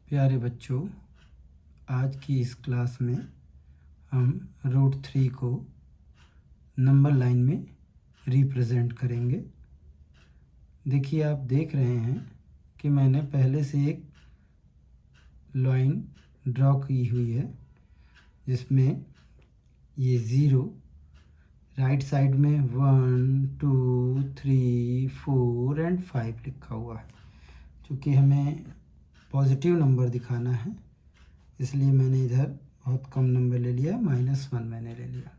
प्यारे बच्चों, आज की इस क्लास में हम √3 को नंबर लाइन में रिप्रेजेंट करेंगे। देखिए, आप देख रहे हैं कि मैंने पहले से एक लाइन ड्रॉ की हुई है जिसमें ये 0 राइट साइड में 1 2 3 4 एंड 5 लिखा हुआ है। चूँकि हमें पॉजिटिव नंबर दिखाना है इसलिए मैंने इधर बहुत कम नंबर ले लिया, -1 मैंने ले लिया।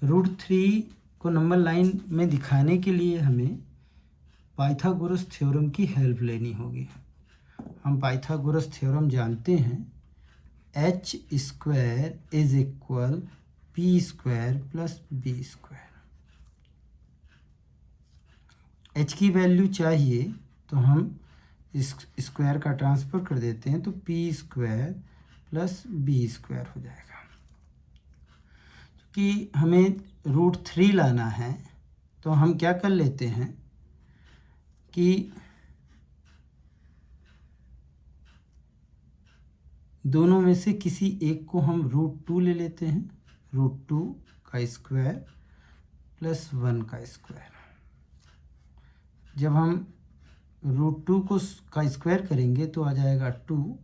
√3 को नंबर लाइन में दिखाने के लिए हमें पाइथागोरस थ्योरम की हेल्प लेनी होगी। हम पाइथागोरस थ्योरम जानते हैं, h² = p² + b²। h की वैल्यू चाहिए तो हम इस स्क्वायर का ट्रांसफ़र कर देते हैं तो p² + b² हो जाएगा। क्योंकि हमें √3 लाना है तो हम क्या कर लेते हैं कि दोनों में से किसी एक को हम √2 ले लेते हैं। √2 का स्क्वायर + 1 का स्क्वायर। जब हम √2 का स्क्वायर करेंगे तो आ जाएगा 2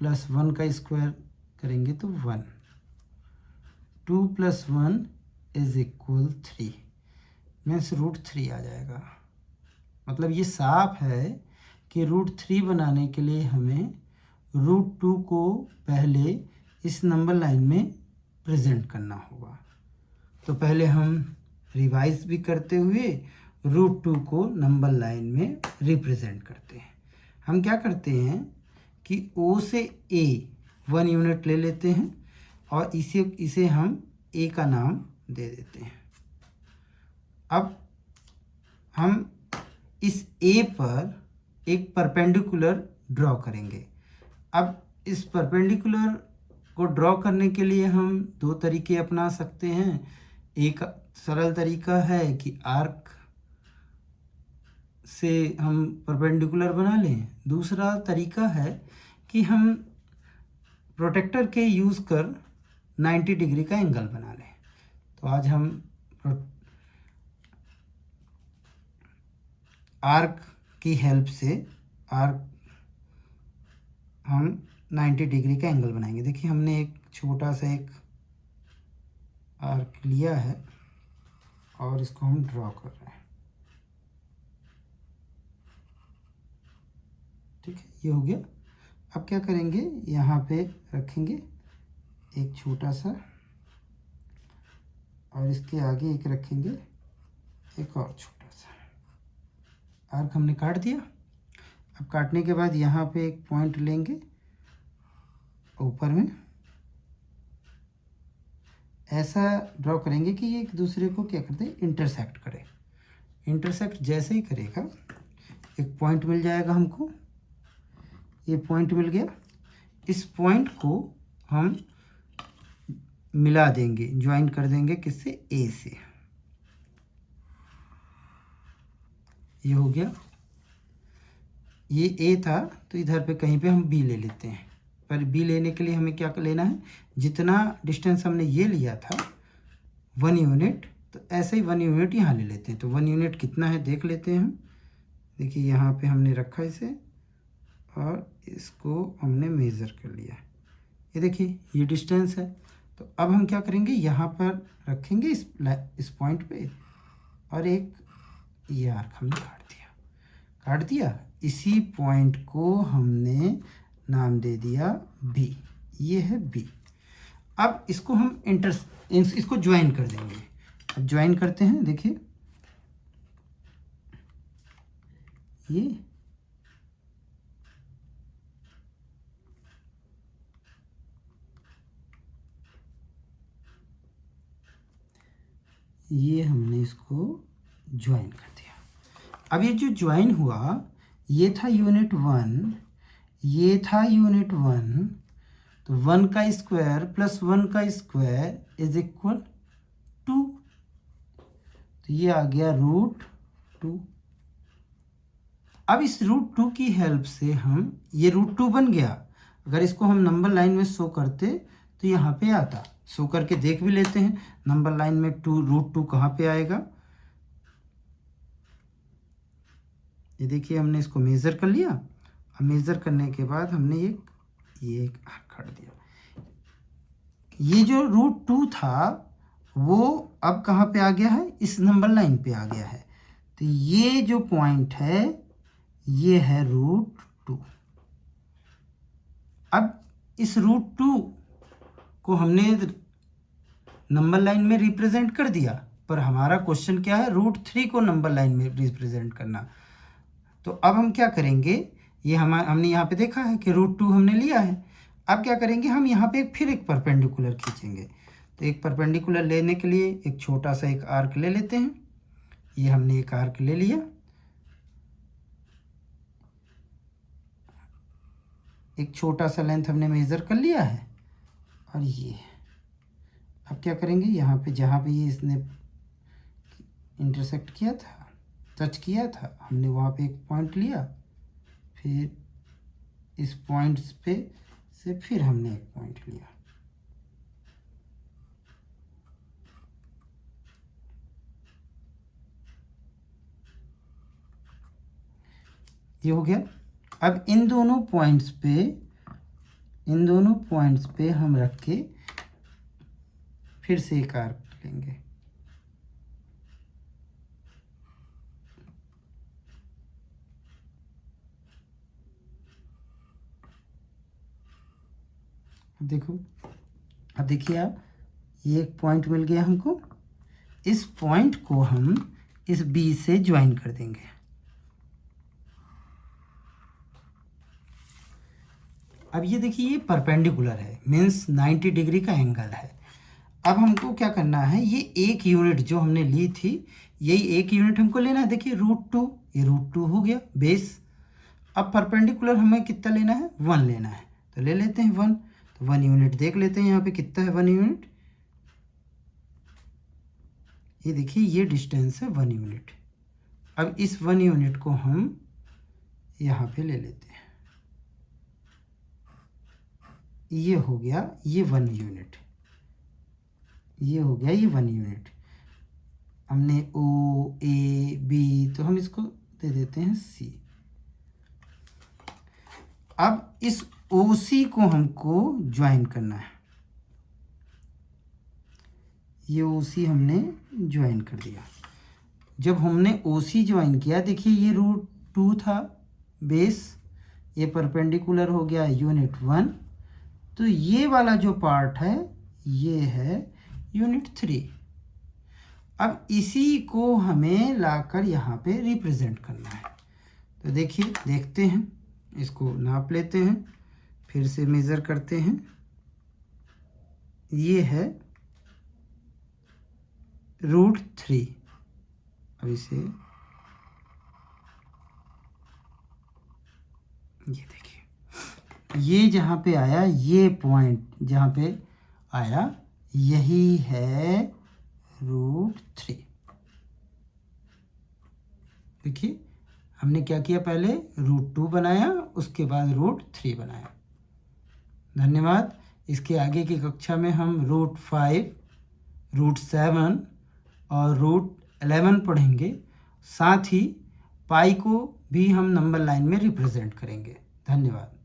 + 1 का स्क्वायर करेंगे तो 1। 2 + 1 = 3 मीन्स √3 आ जाएगा। मतलब ये साफ है कि √3 बनाने के लिए हमें √2 को पहले इस नंबर लाइन में प्रेजेंट करना होगा। तो पहले हम रिवाइज भी करते हुए √2 को नंबर लाइन में रिप्रेजेंट करते हैं। हम क्या करते हैं कि O से A 1 यूनिट ले लेते हैं और इसे हम A का नाम दे देते हैं। अब हम इस A पर एक परपेंडिकुलर ड्रॉ करेंगे। अब इस परपेंडिकुलर को ड्रॉ करने के लिए हम दो तरीके अपना सकते हैं। एक सरल तरीका है कि आर्क से हम परपेंडिकुलर बना लें। दूसरा तरीका है कि हम प्रोटेक्टर के यूज़ कर 90 डिग्री का एंगल बना लें। तो आज हम आर्क की हेल्प से हम 90 डिग्री का एंगल बनाएंगे। देखिए, हमने एक छोटा सा एक आर्क लिया है और इसको हम ड्रॉ कर रहे हैं। ठीक है, ये हो गया। अब क्या करेंगे, यहाँ पे रखेंगे एक छोटा सा और इसके आगे एक रखेंगे एक और छोटा सा। आर्क हमने काट दिया। अब काटने के बाद यहाँ पे एक पॉइंट लेंगे ऊपर में, ऐसा ड्रॉ करेंगे कि ये एक दूसरे को क्या करते हैं, इंटरसेक्ट करे। इंटरसेक्ट जैसे ही करेगा एक पॉइंट मिल जाएगा हमको। ये पॉइंट मिल गया। इस पॉइंट को हम मिला देंगे, ज्वाइन कर देंगे किससे, A से। ये हो गया। ये A था तो इधर पे कहीं पे हम B ले लेते हैं। पर B लेने के लिए हमें क्या लेना है, जितना डिस्टेंस हमने ये लिया था 1 यूनिट, तो ऐसे ही 1 यूनिट यहाँ ले लेते हैं। तो 1 यूनिट कितना है देख लेते हैं हम। देखिए, यहाँ पे हमने रखा इसे और इसको हमने मेज़र कर लिया। ये देखिए, ये डिस्टेंस है। तो अब हम क्या करेंगे, यहाँ पर रखेंगे इस पॉइंट पे और एक ये आर्क हमने काट दिया। इसी पॉइंट को हमने नाम दे दिया B। ये है B। अब इसको हम इसको ज्वाइन कर देंगे। अब ज्वाइन करते हैं। देखिए, ये हमने इसको ज्वाइन कर दिया। अब ये जो ज्वाइन हुआ, ये था यूनिट 1, ये था यूनिट 1, तो 1 का स्क्वायर + 1 का स्क्वायर = 2। तो ये आ गया √2। अब इस √2 की हेल्प से हम, ये √2 बन गया, अगर इसको हम नंबर लाइन में शो करते तो यहाँ पे आता। शो करके देख भी लेते हैं नंबर लाइन में √2 कहाँ पे आएगा। ये देखिए हमने इसको मेज़र कर लिया। अब मेज़र करने के बाद हमने ये एक खड़ दिया। ये जो √2 था वो अब कहाँ पे आ गया है, इस नंबर लाइन पे आ गया है। तो ये जो पॉइंट है ये है √2। अब इस √2 को हमने नंबर लाइन में रिप्रेजेंट कर दिया, पर हमारा क्वेश्चन क्या है, √3 को नंबर लाइन में रिप्रेजेंट करना। तो अब हम क्या करेंगे, ये हमने यहाँ पे देखा है कि √2 हमने लिया है। अब क्या करेंगे, हम यहाँ पे फिर एक परपेंडिकुलर खींचेंगे। तो एक परपेंडिकुलर लेने के लिए एक छोटा सा एक आर्क ले लेते हैं। ये हमने एक आर्क ले लिया, एक छोटा सा लेंथ हमने मेज़र कर लिया है। और ये अब क्या करेंगे, यहाँ पे जहाँ पे ये इसने इंटरसेक्ट किया था, टच किया था, हमने वहाँ पे एक पॉइंट लिया, फिर इस पॉइंट्स पे से फिर हमने एक पॉइंट लिया। ये हो गया। अब इन दोनों पॉइंट्स पे हम रख के फिर से एक आर्क लेंगे। देखो, अब देखिए आप, ये एक पॉइंट मिल गया हमको। इस पॉइंट को हम इस बी से ज्वाइन कर देंगे। अब ये देखिए, ये परपेंडिकुलर है, मीन्स 90 डिग्री का एंगल है। अब हमको क्या करना है, ये एक यूनिट जो हमने ली थी, यही एक यूनिट हमको लेना है। देखिए √2, ये √2 हो गया बेस। अब परपेंडिकुलर हमें कितना लेना है, 1 लेना है, तो ले लेते हैं 1। तो 1 यूनिट देख लेते हैं यहाँ पे कितना है 1 यूनिट। ये देखिए ये डिस्टेंस है 1 यूनिट। अब इस 1 यूनिट को हम यहाँ पे ले लेते हैं। ये हो गया ये 1 यूनिट, ये हो गया ये 1 यूनिट। हमने ओ ए बी, तो हम इसको दे देते हैं सी। अब इस OC को हमको ज्वाइन करना है। ये OC हमने ज्वाइन कर दिया। जब हमने OC ज्वाइन किया, देखिए ये √2 था बेस, ये परपेंडिकुलर हो गया यूनिट 1। तो ये वाला जो पार्ट है ये है यूनिट 3। अब इसी को हमें लाकर यहाँ पे रिप्रेजेंट करना है। तो देखिए, देखते हैं, इसको नाप लेते हैं, फिर से मेज़र करते हैं। ये है √3। अब इसे ये देखिए, ये जहाँ पे आया, ये पॉइंट जहाँ पे आया, यही है √3। देखिए हमने क्या किया, पहले √2 बनाया, उसके बाद √3 बनाया। धन्यवाद। इसके आगे की कक्षा में हम √5, √7 और √11 पढ़ेंगे। साथ ही पाई को भी हम नंबर लाइन में रिप्रेजेंट करेंगे। धन्यवाद।